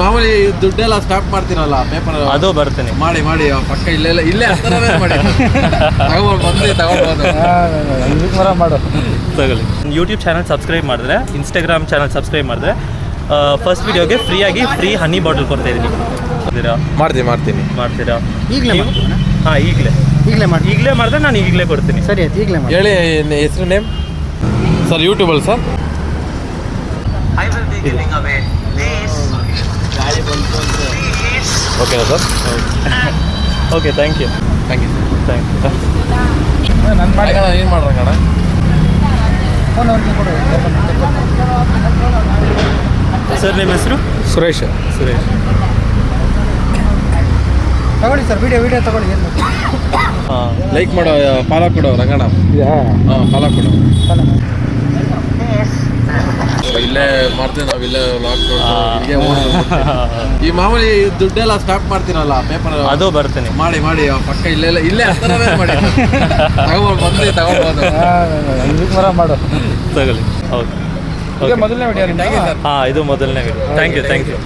ಮಾಮೂಲಿ ದುಡ್ಡೆಲ್ಲ ಸ್ಟಾಪ್ ಮಾಡ್ತೀರಲ್ಲ ಪೇಪರ್ ಅದು ಬರ್ತೀನಿ. ಮಾಡಿ ಪಕ್ಕ ಇಲ್ಲೇ ಹತ್ರನೇ ಮಾಡಿ ತಗೊಳ್ಬೋದು. ಮಾಡು ತಗೊಳ್ಳಿ. ಯೂಟ್ಯೂಬ್ ಚಾನಲ್ ಸಬ್ಸ್ಕ್ರೈಬ್ ಮಾಡಿದ್ರೆ, ಇನ್ಸ್ಟಾಗ್ರಾಮ್ ಚಾನಲ್ ಸಬ್ಸ್ಕ್ರೈಬ್ ಮಾಡಿದ್ರೆ ಫಸ್ಟ್ ವಿಡಿಯೋಗೆ ಫ್ರೀ ಹನಿ ಬಾಟಲ್ ಕೊಡ್ತಾ ಇದ್ದೀನಿ. ಮಾಡ್ತೀರಾ? ಈಗಲೇ ಹಾಂ ಈಗಲೇ ಮಾಡಿದ್ರೆ ನಾನು ಈಗಲೇ ಕೊಡ್ತೀನಿ. ಸರಿ ಆಯ್ತು, ಈಗಲೇ ಮಾಡಿ. ಹೇಳಿ ಹೆಸರು ನೇಮ್ ಸರ್ ಯೂಟ್ಯೂಬಲ್ಲಿ ಸರ್. ಓಕೆನಾ ಸರ್? Okay, thank you. ನಾನು ಮಾಡಿ ಏನು ಮಾಡ್ರಂಗಣ? ಫೋನ್ ಅವ್ರಿಗೆ ಕೊಡು. ಸರ್ ನಿಮ್ಮ ಹೆಸರು? ಸುರೇಶ್. ತಗೊಳ್ಳಿ ಸರ್, ವಿಡಿಯೋ ತಗೊಳ್ಳಿ. ಏನು ಹಾಂ, ಲೈಕ್ ಮಾಡೋ, ಫಾಲೋ ಕೊಡು ರಂಗಣ. ಹಾಂ, ಫಾಲೋ ಕೊಡು. ಇಲ್ಲೇ ಮಾಡ್ತೀವಿ ನಾವು, ಇಲ್ಲೇ ಈ ಮಾಮೂಲಿ ದುಡ್ಡೆಲ್ಲ ಸ್ಟಾಪ್ ಮಾಡ್ತೀರಲ್ಲ ಪೇಪರ್ ಅದು ಬರ್ತೀನಿ. ಮಾಡಿ ಪಕ್ಕ ಇಲ್ಲೇ ಹತ್ರನೇ ಮಾಡಿ ತಗೊಳ್ಬೋದು. ಮಾಡು. ತಗೊಳ್ಳಿ. ಓಕೆ, ಮೊದಲನೇ ವಿಡಿಯೋ. ಹಾಂ, ಇದು ಮೊದಲನೇ ವಿಡಿಯೋ. Thank you.